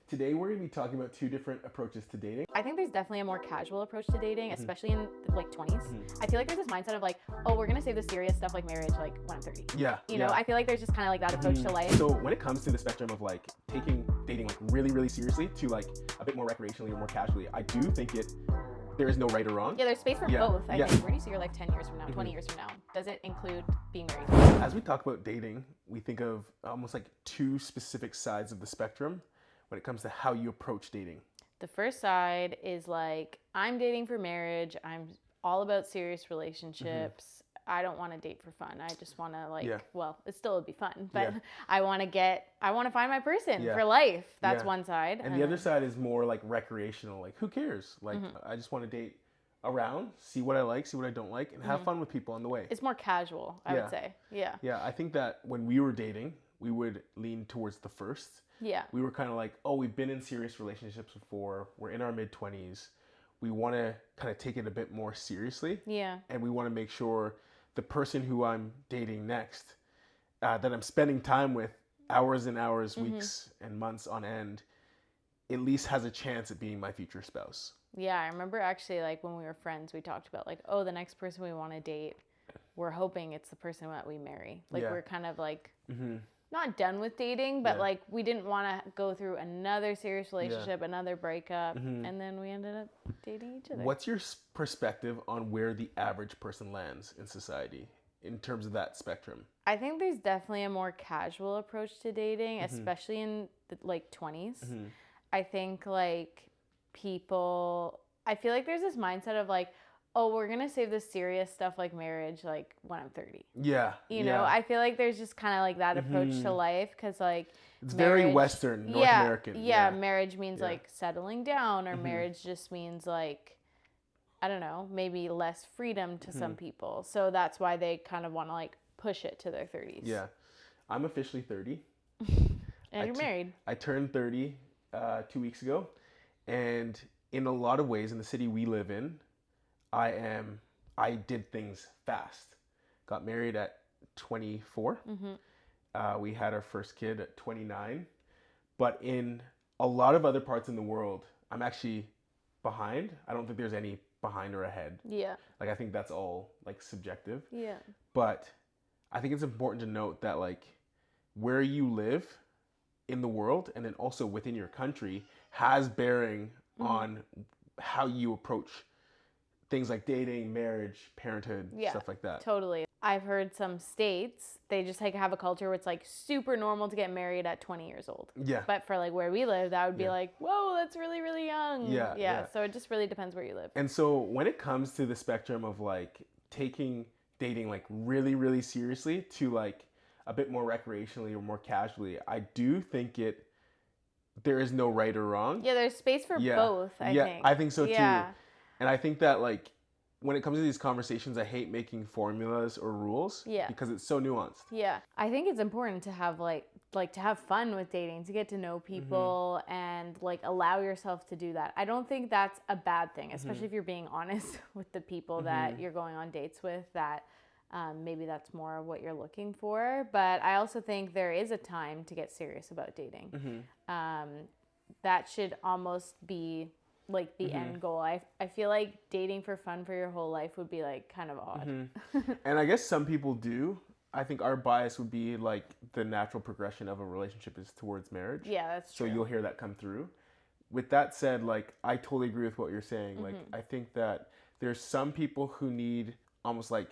Today we're going to be talking about two different approaches to dating. I think there's definitely a more casual approach to dating, especially in like 20s. I feel like there's this mindset of like, oh, we're gonna save the serious stuff like marriage like when I'm 30. Yeah. You know, I feel like there's just kind of like that approach to life. So when it comes to the spectrum of like taking dating like really, really seriously to like a bit more recreationally or more casually, I do think there is no right or wrong. Yeah, there's space for both. I think. Where do you see your life 10 years from now, 20 years from now? Does it include being married? As we talk about dating, we think of almost like two specific sides of the spectrum when it comes to how you approach dating. The first side is like, I'm dating for marriage. I'm all about serious relationships. I don't want to date for fun. I just want to like, well, it still would be fun, but I want to find my person for life. That's one side. And the other side is more like recreational. Like, who cares? Like, I just want to date around, see what I like, see what I don't like, and have fun with people on the way. It's more casual, I would say. Yeah. Yeah, I think that when we were dating, we would lean towards the first. Yeah. We were kind of like, oh, we've been in serious relationships before. We're in our mid-20s. We want to kind of take it a bit more seriously. Yeah. And we want to make sure the person who I'm dating next, that I'm spending time with hours and hours, weeks and months on end, at least has a chance at being my future spouse. Yeah, I remember actually like when we were friends, we talked about like, oh, the next person we want to date, we're hoping it's the person that we marry. Like we're kind of like not done with dating, but like we didn't want to go through another serious relationship, another breakup, and then we ended up dating each other. What's your perspective on where the average person lands in society in terms of that spectrum? I think there's definitely a more casual approach to dating, especially in the like 20s. I think like I feel like there's this mindset of like, oh, we're going to save the serious stuff like marriage like when I'm 30. Yeah. You know, I feel like there's just kind of like that approach to life because like it's very Western, North American. Yeah, marriage means like settling down or marriage just means like, I don't know, maybe less freedom to some people. So that's why they kind of want to like push it to their 30s. Yeah. I'm officially 30. And you're married. I turned 30 2 weeks ago. And in a lot of ways, in the city we live in, I did things fast. Got married at 24. We had our first kid at 29. But in a lot of other parts in the world, I'm actually behind. I don't think there's any behind or ahead. Yeah. Like, I think that's all like subjective. Yeah. But I think it's important to note that like where you live in the world and then also within your country has bearing on how you approach things like dating, marriage, parenthood, stuff like that. Totally. I've heard some states, they just like have a culture where it's like super normal to get married at 20 years old. Yeah. But for like where we live, that would be like, whoa, that's really, really young. Yeah. So it just really depends where you live. And so when it comes to the spectrum of like taking dating like really, really seriously to like a bit more recreationally or more casually, I do think there is no right or wrong. Yeah, there's space for both, I think. Yeah, I think so too. And I think that like when it comes to these conversations, I hate making formulas or rules because it's so nuanced. Yeah. I think it's important to have like to have fun with dating, to get to know people and like allow yourself to do that. I don't think that's a bad thing, especially if you're being honest with the people that you're going on dates with, that maybe that's more what you're looking for. But I also think there is a time to get serious about dating. That should almost be like the end goal. I feel like dating for fun for your whole life would be like kind of odd. And I guess some people do. I think our bias would be like the natural progression of a relationship is towards marriage. Yeah, that's true. So you'll hear that come through. With that said, like I totally agree with what you're saying. Like I think that there's some people who need almost like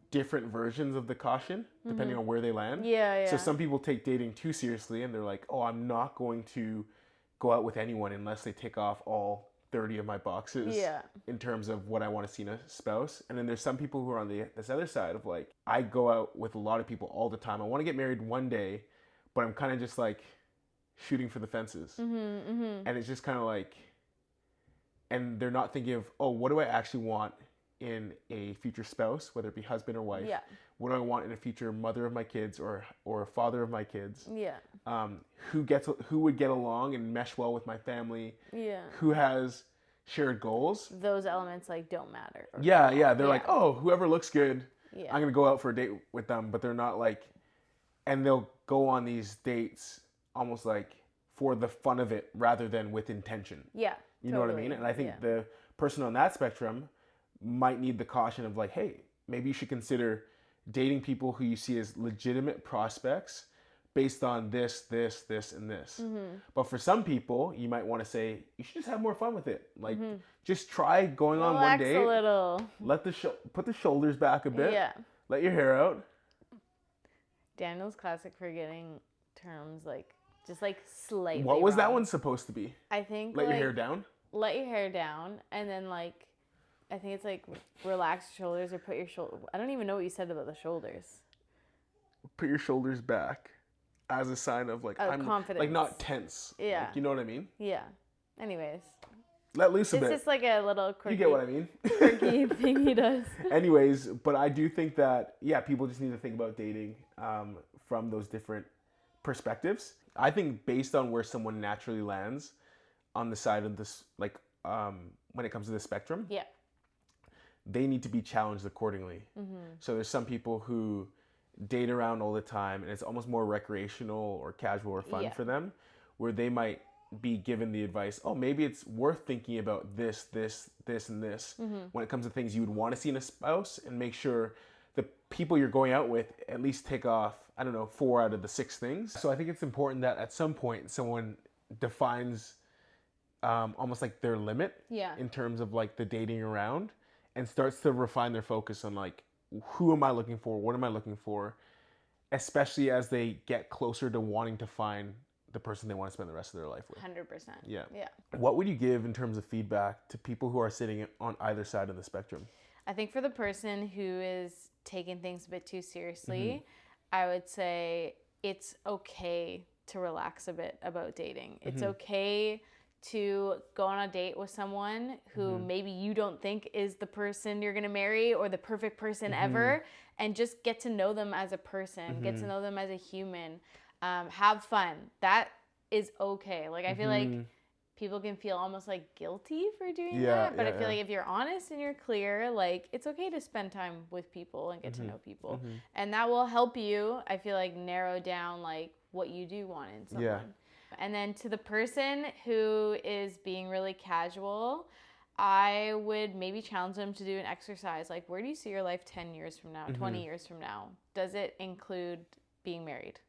different versions of the caution depending on where they land. Yeah. So some people take dating too seriously and they're like, oh, I'm not going to go out with anyone unless they tick off all 30 of my boxes in terms of what I want to see in a spouse. And then there's some people who are on this other side of like, I go out with a lot of people all the time. I want to get married one day, but I'm kind of just like shooting for the fences. And it's just kind of like, and they're not thinking of, oh, what do I actually want in a future spouse, whether it be husband or wife? What do I want in a future mother of my kids or father of my kids? Who would get along and mesh well with my family? Who has shared goals? Those elements like don't matter. They're like, oh, whoever looks good, I'm gonna go out for a date with them. But they're not like, and they'll go on these dates almost like for the fun of it rather than with intention. Yeah. You know what I mean? And I think the person on that spectrum might need the caution of like, hey, maybe you should consider dating people who you see as legitimate prospects based on this, and this. But for some people, you might want to say, you should just have more fun with it. Like, just try going on one date. Relax a little. Let put the shoulders back a bit. Yeah. Let your hair out. Daniel's classic for getting terms like, just like slightly What was wrong. that one supposed to be? I think Let your hair down? Let your hair down, and then like, I think it's like relax your shoulders or put your shoulder. I don't even know what you said about the shoulders. Put your shoulders back as a sign of like, I'm confidence. like not tense. Yeah. Like, you know what I mean? Yeah. Anyways. Let loose a bit. It's just like a little quirky. You get what I mean? Quirky thing he does. Anyways, but I do think that, yeah, people just need to think about dating from those different perspectives. I think based on where someone naturally lands on the side of this, like when it comes to the spectrum, yeah, they need to be challenged accordingly. So there's some people who date around all the time and it's almost more recreational or casual or fun for them, where they might be given the advice, oh, maybe it's worth thinking about this, and this when it comes to things you would want to see in a spouse, and make sure the people you're going out with at least tick off, I don't know, 4 out of the 6 things. So I think it's important that at some point someone defines almost like their limit in terms of like the dating around, and starts to refine their focus on like, who am I looking for? What am I looking for? Especially as they get closer to wanting to find the person they want to spend the rest of their life with. 100%. Yeah. Yeah. What would you give in terms of feedback to people who are sitting on either side of the spectrum? I think for the person who is taking things a bit too seriously, I would say it's okay to relax a bit about dating. It's okay to go on a date with someone who maybe you don't think is the person you're going to marry or the perfect person ever, and just get to know them as a person, get to know them as a human, have fun. That is okay. Like, I feel like people can feel almost like guilty for doing that, but I feel like if you're honest and you're clear, like, it's okay to spend time with people and get to know people, and that will help you, I feel like, narrow down like what you do want in someone. And then to the person who is being really casual, I would maybe challenge them to do an exercise. Like, where do you see your life 10 years from now, 20 years from now? Does it include being married?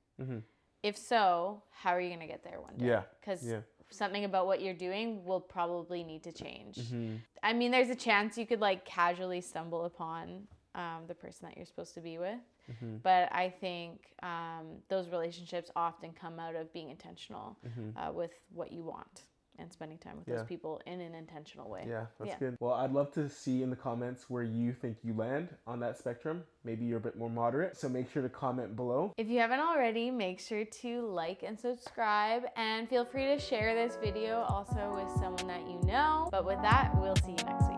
If so, how are you going to get there one day? Because something about what you're doing will probably need to change. I mean, there's a chance you could like casually stumble upon the person that you're supposed to be with. But I think those relationships often come out of being intentional with what you want and spending time with those people in an intentional way. Yeah, that's good. Well, I'd love to see in the comments where you think you land on that spectrum. Maybe you're a bit more moderate, so make sure to comment below. If you haven't already, make sure to like and subscribe, and feel free to share this video also with someone that you know. But with that, we'll see you next week.